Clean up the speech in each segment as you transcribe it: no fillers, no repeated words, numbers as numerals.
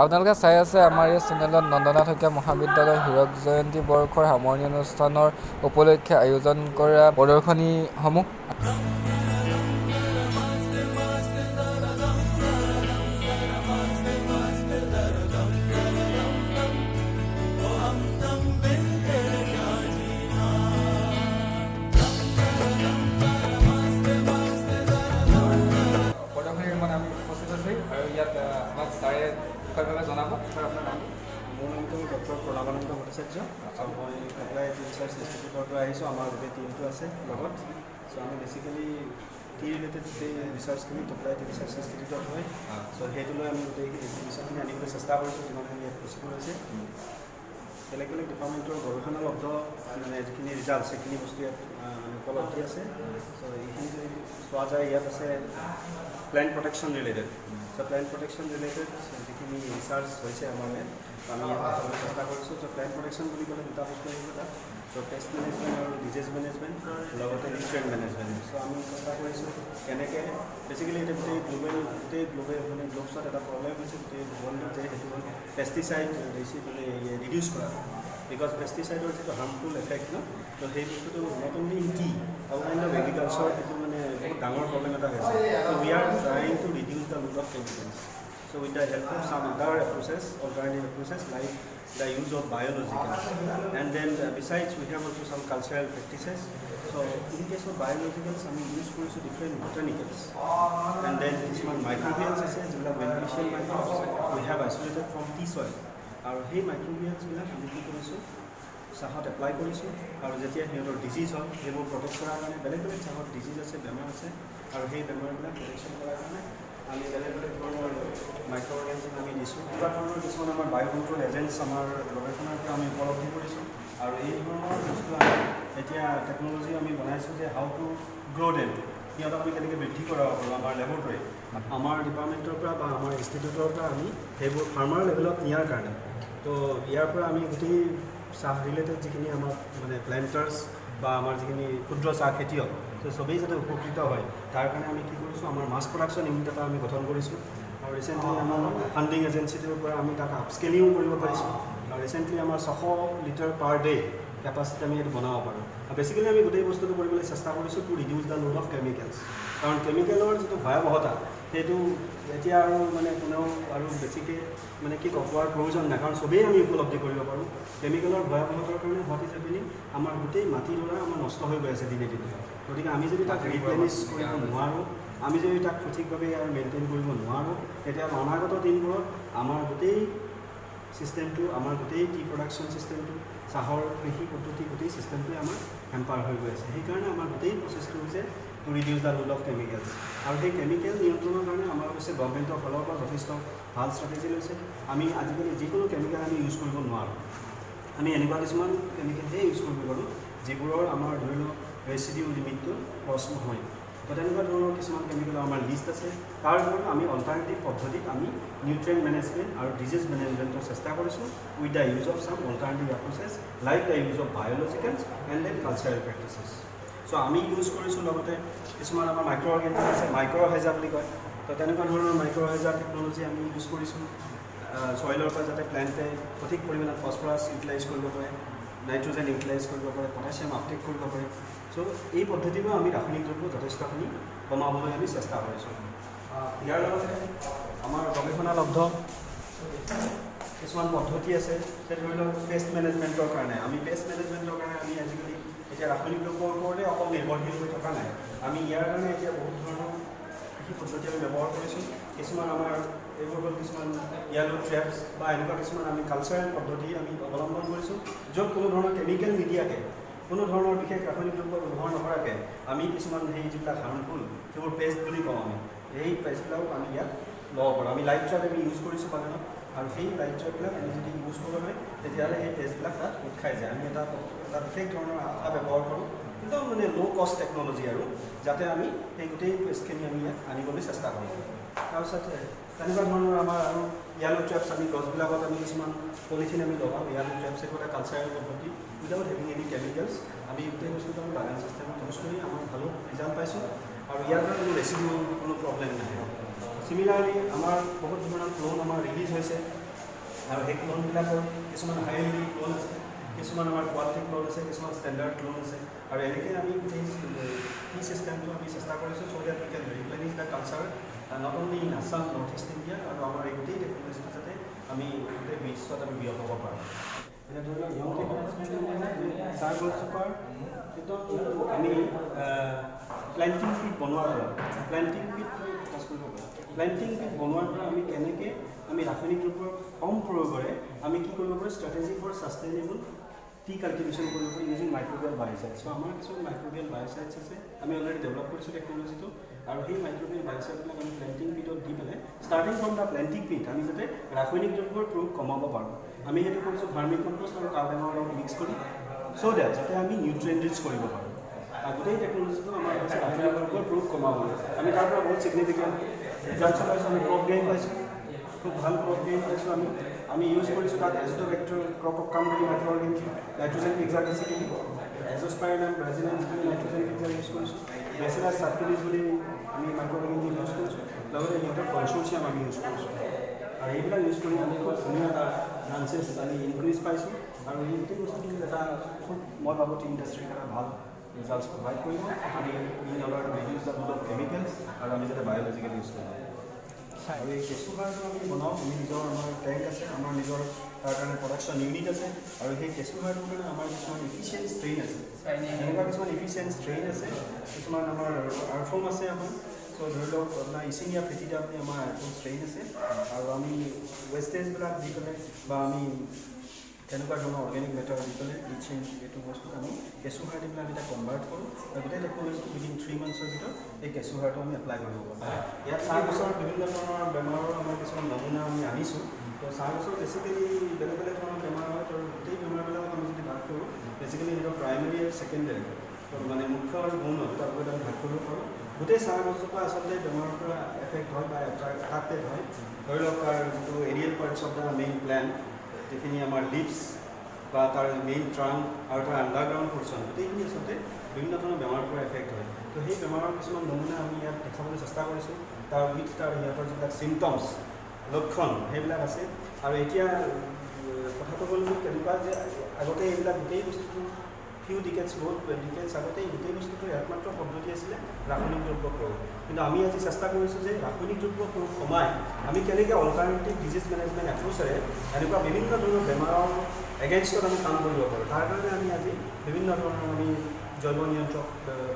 আপোনালোকে চাই আছে আমাৰ এই চেনেলত নন্দনাথ শইকীয়া মহাবিদ্যালয়ৰ হীৰক জয়ন্তী বৰ্ষৰ সামৰণি অনুষ্ঠানৰ উপলক্ষে আয়োজন কৰা প্ৰদৰ্শনীসমূহ। জনাব আপোনাৰ নাম? মোৰ নামটো ডক্টৰ প্ৰণাৱানন্দ ভট্টাচাৰ্য। মই এপ্লাইড ৰিচাৰ্চ ইনষ্টিটিউটৰ পৰা আহিছোঁ। আমাৰ গোটেই টিমটো আছে লগত। চ' আমি বেচিকেলি টি ৰিলেটেড গোটেই ৰিচাৰ্চখিনি এপ্লাইড ৰিচাৰ্চ ইনষ্টিটিউটত হয়। চ' সেইটো লৈ আমি গোটেই এক্সিবিশ্যনখিনি আনিবলৈ চেষ্টা কৰিছোঁ, যিমানখিনি ইয়াত পচিবল হৈছে। বেলেগ বেলেগ ডিপাৰ্টমেণ্টৰ গৱেষণালব্ধ মানে যিখিনি ৰিজাল্ট সেইখিনি বস্তু ইয়াত উপলব্ধি আছে। চ' এইখিনি যদি চোৱা যায়, ইয়াত আছে প্লেণ্ট প্ৰটেকশ্যন ৰিলেটেড। চ' প্লেণ্ট প্ৰটেকশ্যন ৰিলেটেড যিখিনি ৰিচাৰ্চ হৈছে আমাৰ ইয়াত আমি দেখাবলৈ চেষ্টা কৰিছোঁ। চ' প্লেণ্ট প্ৰটেকশ্যন বুলি ক'লে দুটা বস্তু আহিব তাত। চ' পেষ্ট মেনেজমেণ্ট আৰু ডিজিজ মেনেজমেণ্ট, লগতে নিউট্ৰিয়েণ্ট মেনেজমেণ্ট। চ' আমি চেষ্টা কৰিছোঁ কেনেকৈ বেচিকেলি এতিয়া গোটেই গ্ল'বেল মানে গ্ল'বছত এটা প্ৰব্লেম হৈছে গোটেই ৱৰ্ল্ডত যে সেইটো হ'ল পেষ্টিচাইড ৰিডিউচ কৰা। বিকজ পেষ্টিচাইডৰ যিটো হাৰ্মফুল এফেক্ট ন, ত' সেই বস্তুটো not only in the all kind of agriculture সেইটো মানে বহুত ডাঙৰ প্ৰব্লেম এটা হৈছে। So' we are trying to reduce the load of chemicals. So with the help of some other approaches, alternative approaches like the use of biologicals, and then besides we have also some cultural practices. So in case of biologicals, I use different botanicals, and then this one microbials is beneficial microbes we have isolated from tea soil. Our hey microbials we have চাহত apply কৰিছোঁ আৰু যেতিয়া সিহঁতৰ disease হয় সেইবোৰ protect কৰাৰ কাৰণে বেলেগ বেলেগ চাহত ডিজিজ আছে, বেমাৰ আছে, আৰু সেই বেমাৰবিলাক প্ৰটেকশ্যন কৰাৰ কাৰণে আমি বেলেগ বেলেগ ধৰণৰ মাইক্ৰ' অৰ্গেনিজম আমি দিছোঁ। কিবা ধৰণৰ কিছুমান আমাৰ বায়'কণ্ট্ৰল এজেণ্টছ আমাৰ গৱেষণাৰ পৰা আমি উপলব্ধি কৰিছোঁ, আৰু এই ধৰণৰ বস্তু আমি এতিয়া টেকন'লজি আমি বনাইছোঁ যে হাউ টু গ্ৰ' ডেম, সিহঁতক আমি কেনেকৈ বৃদ্ধি কৰাব পাৰোঁ আমাৰ লেবৰেটৰী, আমাৰ ডিপাৰ্টমেণ্টৰ পৰা বা আমাৰ ইনষ্টিটিউটৰ পৰা আমি সেইবোৰ ফাৰ্মাৰ লেভেলত নিয়াৰ কাৰণে। তো ইয়াৰ পৰা আমি গোটেই চাহ ৰিলেটেড যিখিনি আমাৰ মানে প্লেণ্টাৰ্ছ বা আমাৰ যিখিনি ক্ষুদ্ৰ চাহ খেতিয়ক, তো চবেই যাতে উপকৃত হয় তাৰ কাৰণে আমি কি কৰিছোঁ, আমাৰ মাছ প্ৰডাকশ্যন ইউনিট এটা আমি গঠন কৰিছোঁ। আৰু ৰিচেণ্টলি আমাৰ ফাণ্ডিং এজেঞ্চিটোৰ পৰা আমি তাক আপস্কেলিঙো কৰিব পাৰিছোঁ। আৰু ৰিচেণ্টলি আমাৰ 600 লিটাৰ পাৰ ডে কেপাচিটি আমি এইটো বনাব পাৰোঁ। আৰু বেচিকেলি আমি গোটেই বস্তুটো কৰিবলৈ চেষ্টা কৰিছোঁ to reduce the load of chemicals. কাৰণ কেমিকেলৰ যিটো ভয়াৱহতা সেইটো এতিয়া আৰু মানে কোনেও আৰু বেছিকৈ মানে কি কোৱাৰ প্ৰয়োজন নাই, কাৰণ চবেই আমি উপলব্ধি কৰিব পাৰোঁ কেমিকেলৰ ভয়াৱহতাৰ কাৰণে হোৱাট ইজ হেপেনিং, আমাৰ গোটেই মাটিডৰা আমাৰ নষ্ট হৈ গৈ আছে দিনে দিনে। গতিকে আমি যদি তাক ৰিপ্লেনিছ কৰিব নোৱাৰোঁ, আমি যদি তাক সঠিকভাৱে আৰু মেইনটেইন কৰিব নোৱাৰোঁ, তেতিয়াহ'লে অনাগত দিনবোৰত আমাৰ গোটেই ছিষ্টেমটো, আমাৰ গোটেই টি প্ৰডাকশ্যন ছিষ্টেমটো, চাহৰ কৃষি পদ্ধতি গোটেই ছিষ্টেমটোৱে আমাৰ হেম্পাৰ হৈ গৈ আছে। সেইকাৰণে আমাৰ গোটেই প্ৰচেছটো হৈছে to reduce the load of chemicals. আৰু সেই কেমিকেল নিয়ন্ত্ৰণৰ কাৰণে আমাৰ হৈছে গভৰ্ণমেণ্টৰ ফালৰ পৰা যথেষ্ট ভাল ষ্ট্ৰেটেজি লৈছে। আমি আজিকালি যিকোনো কেমিকেল আমি ইউজ কৰিব নোৱাৰোঁ, আমি এনেকুৱা কিছুমান কেমিকেলহে ইউজ কৰিব পাৰোঁ যিবোৰৰ আমাৰ ধৰি লওক ৰেচিডিউ লিমিটটো ক্ৰছ নহয়। তো তেনেকুৱা ধৰণৰ কিছুমান কেমিকেলৰ আমাৰ লিষ্ট আছে। তাৰ উপৰিও আমি অল্টাৰনেটিভ পদ্ধতিত আমি নিউট্ৰিয়েণ্ট মেনেজমেণ্ট আৰু ডিজিজ মেনেজমেণ্টৰ চেষ্টা কৰিছোঁ with the use of some alternative approaches like the use of biologicals and then cultural practices. So' আমি ইউজ কৰিছোঁ লগতে কিছুমান আমাৰ মাইক্ৰ' অৰ্গেনিজম আছে, মাইক্ৰ' হেজা বুলি কয়। তো তেনেকুৱা ধৰণৰ মাইক্ৰ' হেজা টেকন'লজি আমি ইউজ কৰিছোঁ ছইলৰ পৰা যাতে প্লেণ্টে সঠিক পৰিমাণত ফছফৰাছ ইউটিলাইজ কৰিব পাৰে, নাইট্ৰজেন ইউটিলাইজ কৰিব পাৰে, পটাছিয়াম আপটেক কৰিব পাৰে। চ' এই পদ্ধতিবোৰ আমি ৰাসায়নিক দ্ৰব্য যথেষ্টখিনি কমাবলৈ আমি চেষ্টা কৰিছোঁ। ইয়াৰ লগতে আমাৰ গৱেষণালব্ধ কিছুমান পদ্ধতি আছে, যে ধৰি লওক পেষ্ট মেনেজমেণ্টৰ কাৰণে আমি আজিকালি এতিয়া ৰাসায়নিক দ্ৰব্যৰ ওপৰতে অকল নিৰ্ভৰশীল হৈ থকা নাই। আমি ইয়াৰ কাৰণে এতিয়া বহুত ধৰণৰ কৃষি পদ্ধতি আমি ব্যৱহাৰ কৰিছোঁ। কিছুমান আমাৰ এইবোৰ হ'ল কিছুমান য়েলো ট্ৰেপছ বা এনেকুৱা কিছুমান আমি কালচাৰেল পদ্ধতি আমি অৱলম্বন কৰিছোঁ, য'ত কোনো ধৰণৰ কেমিকেল নিদিয়াকৈ, কোনো ধৰণৰ বিশেষ ৰাসায়নিক দ্ৰব্য ব্যৱহাৰ নকৰাকৈ আমি কিছুমান সেই যিবিলাক হাৰ্মফুল সেইবোৰ পেষ্ট বুলি কওঁ আমি, সেই পেষ্টবিলাকো আমি ইয়াত ল'ব পাৰোঁ। আমি লাইট ট্ৰেপ আমি ইউজ কৰিছোঁ বাগানত, আৰু সেই লাইট ট্ৰেপবিলাক আমি যদি ইউজ কৰা হয় তেতিয়াহ'লে সেই পেষ্টবিলাক তাত উঠ খাই যায়। আমি এটা বিশেষ ধৰণৰ আঠা ব্যৱহাৰ কৰোঁ, একদম মানে ল' কষ্ট টেকন'লজি, আৰু যাতে আমি সেই গোটেই পেষ্টখিনি আমি ইয়াত আনিবলৈ চেষ্টা কৰোঁ। তাৰপিছত তেনেকুৱা ধৰণৰ আমাৰ আৰু য়েলো ট্ৰেপছ, আমি গছবিলাকত আমি কিছুমান পলিথিন আমি লগাওঁ। য়েলো ট্ৰেপছ একো এটা কালচাৰেল পদ্ধতি উইদাউট হেভিং এনি কেমিকেলছ। আমি গোটেই বস্তুটো আমি বাগান চিষ্টেমত ইউজ কৰি আমাৰ ভালো ৰিজাল্ট পাইছোঁ, আৰু ইয়াৰ পৰা কোনো ৰেচিডিউ কোনো প্ৰব্লেম নাই। চিমিলাৰলি আমাৰ বহুত ধৰণৰ ক্লোন আমাৰ ৰিলিজ হৈছে আৰু সেই ক্লোনবিলাকৰ কিছুমান হাইলি ক্লোন আছে, কিছুমান আমাৰ কোৱালিটি ক্লোন আছে, কিছুমান ষ্টেণ্ডাৰ্ড ক্লোন আছে, আৰু এনেকৈ আমি গোটেই টি চিষ্টেমটো আমি চেষ্টা কৰিছোঁ so' that we can replenish the culture not only in Assam North East India, আৰু আমাৰ এই গোটেই টেকন'লজিটো যাতে আমি গোটেই বিশ্বত আমি বিয়পাব পাৰোঁ। এতিয়া ধৰি লওক ইয়ং মেনেজমেণ্ট চাহ গছজোপাৰ একদম আমি প্লেণ্টিং পিট বনোৱাৰ পৰা প্লেণ্টিং পিট বনোৱাৰ পৰা আমি কেনেকৈ আমি ৰাসায়নিক দ্ৰব্য কম প্ৰয়োগেৰে আমি কি কৰিব পাৰোঁ strategy for sustainable tea cultivation কৰিব পাৰোঁ ইউজিং মাইক্ৰ'বিয়েল বায়'চাইড। চ' আমাৰ কিছুমান মাইক্ৰ'বিয়েল বায়'চাইডছ আছে, আমি অলৰেডি ডেভেলপ কৰিছোঁ টেকন'লজিটো, আৰু সেই মাইক্ৰ'বিয়েল বায়'চাইডবিলাক আমি প্লেণ্টিং পিটত দি পেলাই ষ্টাৰ্টিং ফ্ৰম দ্য প্লেণ্টিং পিট আমি যাতে ৰাসায়নিক দ্ৰব্যৰ প্ৰয়োগ কমাব পাৰোঁ। আমি সেইটো কৰিছোঁ ভাৰ্মি কম্প'ষ্ট আৰু কাৰ্বনৰ লগত মিক্স কৰি চ' ডেট যাতে আমি নিউট্ৰিয়েণ্ট ৰিচ কৰিব পাৰোঁ। গোটেই টেকন'লজিটো আমাৰ হৈছে ৰাসায়নিক দ্ৰব্যৰ প্ৰয়োগ কমাব। আমি তাৰ পৰা বহুত ছিগনিফিকেণ্ট ৰিজাল্ট পাইছোঁ, আমি ক্ৰপ গেইন পাইছোঁ, খুব ভাল ক্ৰপ গেইন পাইছোঁ। আমি ইউজ কৰিছোঁ তাত এজোভেক্টৰ ক্ৰপ কাম বুলি micro organic nitrogen fixer basically Azospirillum brazilian বুলি নাইট্ৰজেন পিক্সাৰ ইউজ কৰিছোঁ, বেচিলাছ ছাবটিলিছ বুলি আমি মাইক্ৰ অৰ্গেনিক ইউজ কৰিছোঁ, লগতে সিহঁতৰ কনচৰ্চিয়াম আমি ইউজ কৰিছোঁ, আৰু এইবিলাক ইউজ কৰি আমি খুব ধুনীয়া এটা ব্ৰাঞ্চেছ আমি ইনক্ৰিজ পাইছোঁ, আৰু এই গোটেই বস্তুখিনি এটা খুব মই ভাবোঁ টি ইণ্ডাষ্ট্ৰীৰ এটা ভাল ৰিজাল্টছ প্ৰভাইড কৰিব। আমি in order to reduce the use of chemicals, আৰু আমি যাতে বায়'লজিকেল ইউজ কৰোঁ। আৰু এই কেঁচু সাৰটো আমি বনাওঁ, আমি নিজৰ আমাৰ টেংক আছে, আমাৰ নিজৰ তাৰ কাৰণে প্ৰডাকশ্যন ইউনিট আছে, আৰু সেই কেঁচু সাৰটোৰ কাৰণে আমাৰ কিছুমান ইফিচিয়েণ্ট ষ্ট্ৰেইন আছে, এনেকুৱা কিছুমান ইফিচিয়েণ্ট ষ্ট্ৰেইন আছে, কিছুমান আমাৰ আৰ্থম আছে আমাৰ। চ' ধৰি লওক আপোনাৰ ইচিনিয়া ফেটিডা বুলি আমাৰ আৰ্থম ষ্ট্ৰেইন আছে, আৰু আমি ৱেষ্টেজবিলাক দি পেলাই বা আমি তেনেকুৱা ধৰণৰ অৰ্গেনিক মেটাৰ দি পেলাই এইটো বস্তুত আমি কেঁচু সাৰ দি পেলাই আমি তাক কনভাৰ্ট কৰোঁ, আৰু গোটেই টেকন'লজিটো উইদিন 3 মান্থছৰ ভিতৰত এই কেঁচু সাৰটো আমি এপ্লাই কৰিব পাৰোঁ। ইয়াত চাহ গছৰ বিভিন্ন ধৰণৰ বেমাৰৰ আমাৰ কিছুমান নমুনা আমি আনিছোঁ। তো চাহ গছৰ বেছিকেলি বেলেগ বেলেগ ধৰণৰ বেমাৰ হয়, তো গোটেই বেমাৰবিলাকক আমি যদি ভাগ কৰোঁ বেছিকেলি সিহঁতৰ প্ৰাইমেৰী আৰু ছেকেণ্ডেৰী মানে মুখ্য আৰু গৌণ দুটা ভাগত আমি ভাগ কৰিব পাৰোঁ। গোটেই চাহ গছজোপা আচলতে বেমাৰৰ পৰা এফেক্ট হয় বা এফেক্টেড হয়। ধৰি লওক তাৰ যিটো aerial parts of the main plant, যিখিনি আমাৰ লিভছ বা তাৰ মেইন ট্ৰাংক আৰু তাৰ আণ্ডাৰগ্ৰাউণ্ড পৰ্চন, গোটেইখিনি আচলতে বিভিন্ন ধৰণৰ বেমাৰৰ পৰা এফেক্ট হয়। তো সেই বেমাৰৰ কিছুমান নমুনা আমি ইয়াত দেখাবলৈ চেষ্টা কৰিছোঁ, তাৰ উইথ তাৰ সিহঁতৰ যিবিলাক চিমটমছ লক্ষণ সেইবিলাক আছে। আৰু এতিয়া কথাটো হ'ল কেনেকুৱা যে আগতে এইবিলাক গোটেই বস্তুটো ফিউ ডিকেটছ বহুত ডিকেটছ আগতে গোটেই বস্তুটো একমাত্ৰ পদ্ধতি আছিলে ৰাসায়নিক দ্ৰব্য প্ৰয়োগ, কিন্তু আমি আজি চেষ্টা কৰিছোঁ যে ৰাসায়নিক দ্ৰব্য প্ৰয়োগ কমাই আমি কেনেকৈ অল্টাৰনেটিভ ডিজিজ মেনেজমেণ্ট এপ্ৰ'চেৰে এনেকুৱা বিভিন্ন ধৰণৰ বেমাৰৰ এগেইনষ্টত আমি কাম কৰিব পাৰোঁ। তাৰ কাৰণে আমি আজি বিভিন্ন ধৰণৰ আমি জৈৱ নিয়ন্ত্ৰক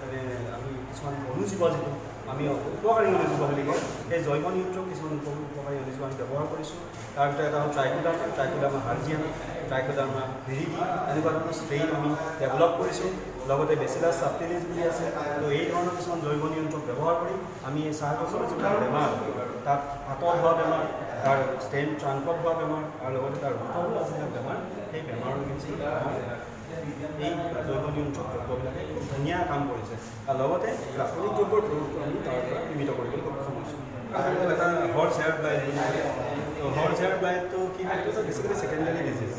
মানে আমি কিছুমান অনুজীৱ যিটো আমি উপকাৰী অনুজীৱ বুলি কওঁ, সেই জৈৱ নিয়ন্ত্ৰক কিছুমান উপকাৰী অনুজীৱ আমি ব্যৱহাৰ কৰিছোঁ। তাৰ ভিতৰত এটা হ'ল ট্ৰাইকোডাৰ্মা হাৰ্জিয়ানা, ট্ৰাইকোডাৰ্মা ভিৰিডি, এনেকুৱা ধৰণৰ ষ্ট্ৰেইন আমি ডেভেলপ কৰিছোঁ। লগতে বেচিলাছ ছাবটিলিছ বুলি আছে। তো এই ধৰণৰ কিছুমান জৈৱ নিয়ন্ত্ৰক ব্যৱহাৰ কৰি আমি এই চাহ গছৰ যিবিলাক বেমাৰ, তাত পাতত হোৱা বেমাৰ, তাৰ ষ্টেম ট্ৰাংকত হোৱা বেমাৰ, আৰু লগতে তাৰ ৰোটত হোৱা যিবিলাক বেমাৰ, সেই বেমাৰৰ কিন্তু এই জৈৱ নিয়ন্ত্ৰক দ্ৰব্যবিলাকে খুব ধুনীয়া কাম কৰিছে, আৰু লগতে ৰাসায়নিক দ্ৰব্যৰ প্ৰয়োগটো আমি তাৰ পৰা সীমিত কৰিবলৈ সক্ষম হৈছোঁ। এটা হৰ্চ হেয়াৰ ব্লাইট, তো হৰ্চ হেয়াৰ ব্লাইটটো কি হয়, এইটো বেছিকেলি ছেকেণ্ডেৰী ডিজিজ।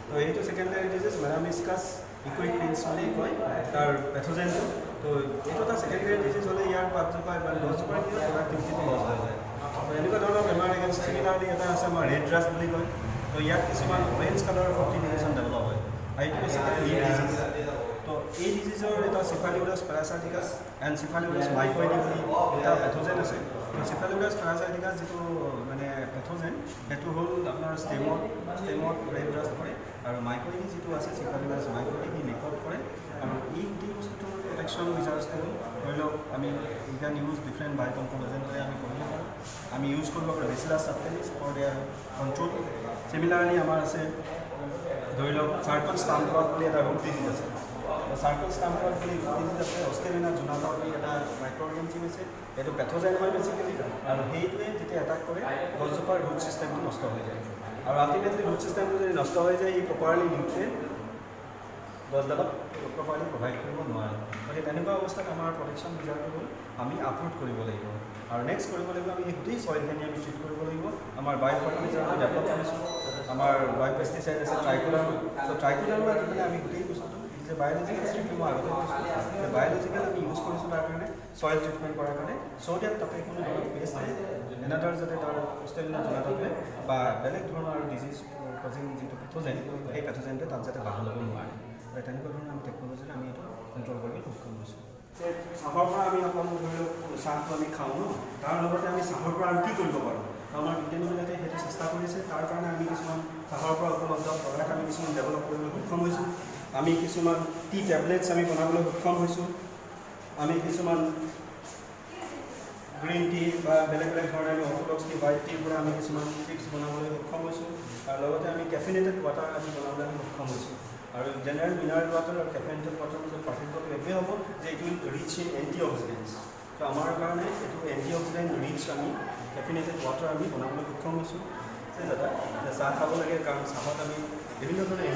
তো এইটো ছেকেণ্ডেৰী ডিজিজ মেৰামিস্কাছ ইকুইক্ৰিন্স বুলি কয় তাৰ পেথোজেনটো। তো এইটো এটা ছেকেণ্ডেৰী ডিজিজ হ'লে ইয়াৰ পাতজোপা বা গছজোপাৰ কি হয় প্ৰডাক্টিভিটিটো লছ হৈ যায়। তো এনেকুৱা ধৰণৰ বেমাৰ এগেইনষ্ট চিমিলাৰলি এটা আছে আমাৰ ৰেড ৰাছ বুলি কয়। তো ইয়াত কিছুমান অৰেঞ্জ কালাৰৰ ফৰ্টিফিকেশ্যন ডেভেলপ হয়, আৰু এইটো বেছিকেলি লিভ ডিজিজ। তো এই ডিজিজৰ এটা চিফালিউৰাছ পেৰাচাইটিকাছ এণ্ড চিফালিউৰাছ মাইকইডি বুলি এটা পেথোজেন আছে। তো চিফালিউৰাছ পেৰাচাইটিকাছ যিটো মানে পেথোজেন, সেইটো হ'ল আপোনাৰ ষ্টেমত ৰেড ৰাষ্ট কৰে, আৰু মাইকইডি যিটো আছে চিফালিউৰাছ মাইকইডি সি নেকত কৰে। আৰু এই গোটেই বস্তুটোৰ প্ৰটেকশ্যন ৰিচাৰ্জটো হ'ল ধৰি লওক আমি উই কেন ইউজ ডিফাৰেণ্ট বায়'কম্প'নেণ্ট আমি কৰিব পাৰোঁ। আমি ইউজ কৰিব পাৰোঁ Bacillus subtilis for their control. Similarly আমাৰ আছে ধৰি লওক চাৰ্কল ষ্টাম্পত বুলি এটা ৰোগ ডিজিজ আছে। চাৰ্কল ষ্টাম্পত বুলি ডিজিজ আছে। অষ্টেমিনা জোনাটৰ বুলি এটা মাইক্ৰ অৰ্গেনিজম আছে, এইটো পেথোজেন হয় বেছিকেলি, আৰু সেইটোৱে যেতিয়া এটাক কৰে গছজোপাৰ ৰুট ছিষ্টেমটো নষ্ট হৈ যায়, আৰু আল্টিমেটলি ৰুট ছিষ্টেমটো যদি নষ্ট হৈ যায় ই প্ৰপাৰলি নিউট্ৰিয়েণ্ট গছডালক প্ৰপাৰলি প্ৰভাইড কৰিব নোৱাৰে। গতিকে তেনেকুৱা অৱস্থাত আমাৰ প্ৰটেকশ্যন মেজাৰটো হ'ল আমি আপৰোট কৰিব লাগিব, আৰু নেক্সট কৰিব লাগিব আমি এই গোটেই চইলখিনি আমি ট্ৰিট কৰিব লাগিব। আমাৰ বায়' ফাৰ্টিলাইজাৰ আমি ডেভেলপ কৰিছোঁ, আমাৰ বায়' পেষ্টিচাইড আছে ট্ৰাইকোডাৰ্মা। ত' ট্ৰাইকোডাৰ্মা দি পেলাই আমি গোটেই বস্তুটো যে বায়'লজিকেল ট্ৰিটমেণ্ট মই আগতে কৈছোঁ, বায়'লজিকেল আমি ইউজ কৰিছোঁ তাৰ কাৰণে চইল ট্ৰিটমেণ্ট কৰাৰ কাৰণে, চ' ডেট তাতে কোনো ধৰণৰ পেষ্ট নাই, এনাডাৰ যাতে তাৰ ষ্টেমিনা জনাটোৱে বা বেলেগ ধৰণৰ আৰু ডিজিজ কজিং যিটো পেথোজেন সেই পেথোজেনটোৱে তাত যাতে বাধা ল'ব নোৱাৰে আৰু তেনেকুৱা ধৰণৰ আমি টেকন'লজিৰে আমি এইটো কণ্ট্ৰল কৰিবলৈ সক্ষম হৈছোঁ চাহৰ পৰা আমি অকল ধৰি লওক চাহটো আমি খাওঁ ন তাৰ লগতে আমি চাহৰ পৰা আৰু কি কৰিব পাৰোঁ আমাৰ বিজ্ঞানীবিলাকে সেইটো চেষ্টা কৰিছে তাৰ কাৰণে আমি কিছুমান চাহৰ পৰা উপলব্ধ প্ৰডাক্ট আমি কিছুমান ডেভেলপ কৰিবলৈ সক্ষম হৈছোঁ আমি কিছুমান টি টেবলেটছ আমি বনাবলৈ সক্ষম হৈছোঁ আমি কিছুমান গ্ৰীণ টি বা বেলেগ বেলেগ ধৰণে আমি অৰ্থডক্স টি হোৱাইট টিৰ পৰা আমি কিছুমান চিপছ বনাবলৈ সক্ষম হৈছোঁ আৰু লগতে আমি কেফিনেটেড ৱাটাৰ আমি বনাবলৈ আমি সক্ষম হৈছোঁ আৰু জেনেৰেল মিনাৰেল ৱাটাৰ আৰু কেফিনেটেড ৱাটাৰৰ মাজত পাৰ্থক্যটো এইটোৱে হ'ব যে এইটো ৰিচ ইন এণ্টি অক্সিডেণ্টছ তো আমাৰ কাৰণে এইটো এণ্টি অক্সিডেণ্ট ৰিচ আমি কেফিনেটেড ৱাটাৰ আমি বনাবলৈ সক্ষম হৈছোঁ দাদা চাহ খাব লাগে কাৰণ চাহত আমি বিভিন্ন ধৰণৰ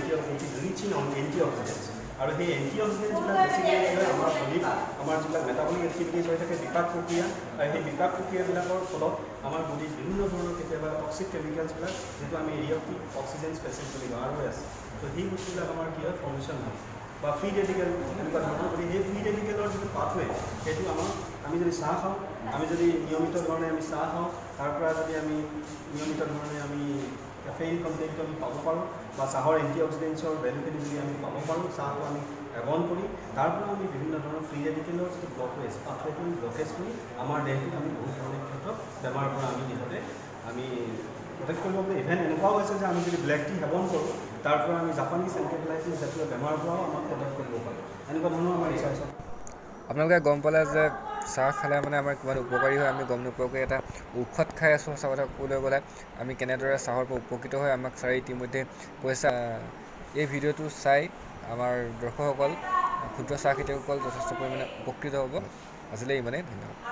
ৰিচ ইন এণ্টি অক্সিডেণ্টছ আৰু সেই এণ্টি অক্সিডেণ্টছবিলাক বেছিকৈ কি হয় আমাৰ বডীত আমাৰ যিবিলাক মেটাবলিক এক্টিভিটিছ হৈ থাকে বিপাক প্ৰক্ৰিয়া আৰু সেই বিপাক প্ৰক্ৰিয়াবিলাকৰ ফলত আমাৰ বডীত বিভিন্ন ধৰণৰ কেতিয়াবা টক্সিক কেমিকেলছবিলাক যিটো আমি ৰিয়েক্টিভ অক্সিজেন স্পেচিছ বুলি কওঁ আৰু আছে তো সেই বস্তুবিলাক আমাৰ কি হয় ফৰ্মেশ্যন হয় বা ফ্ৰী ৰেডিকেল এনেকুৱা ধৰণৰ গতিকে সেই ফ্ৰী ৰেডিকেলৰ যিটো পাথৱে সেইটো আমাৰ আমি যদি চাহ খাওঁ আমি যদি নিয়মিত ধৰণে আমি চাহ খাওঁ তাৰ পৰা যদি আমি নিয়মিত ধৰণে আমি কেফেইন কণ্টেইনটো আমি পাব পাৰোঁ বা চাহৰ এণ্টি অক্সিডেণ্টছৰ ভেলুখিনি যদি আমি পাব পাৰোঁ চাহটো আমি সেৱন কৰি তাৰ পৰা আমি বিভিন্ন ধৰণৰ ফ্ৰী ৰেডিকেলৰ যিটো ব্লকেজ পাথৱেটো ব্লকেজ কৰি আমাৰ দেহটোক আমি বহুত ধৰণৰ ক্ষেত্ৰত বেমাৰৰ পৰা আমি নিজকে আমি প্ৰটেক্ট কৰিব পাৰোঁ ইভেন এনেকুৱাও হৈছে যে আমি যদি ব্লেক টি সেৱন কৰোঁ তাৰ পৰা আমি জাপানীজ এনকেফেলাইটিছ জাতীয় বেমাৰৰ পৰাও আমাক প্ৰটেক্ট কৰিব পাৰোঁ এনেকুৱা ধৰণৰ আমাৰ ৰিচাৰ্চত আপোনালোকে গম পালে যে চাহ খালে মানে আমাৰ কিমান উপকাৰী হয় আমি গম নোপোৱাকৈ এটা ঔষধ খাই আছোঁ সঁচা কথা ক'বলৈ গ'লে আমি কেনেদৰে চাহৰ পৰা উপকৃত হৈ আমাক ছাৰে ইতিমধ্যে কৈছে এই ভিডিঅ'টো চাই আমাৰ দৰ্শকসকল ক্ষুদ্ৰ চাহ খেতিয়কসকল যথেষ্ট পৰিমাণে উপকৃত হ'ব আজিলৈ ইমানেই ধন্যবাদ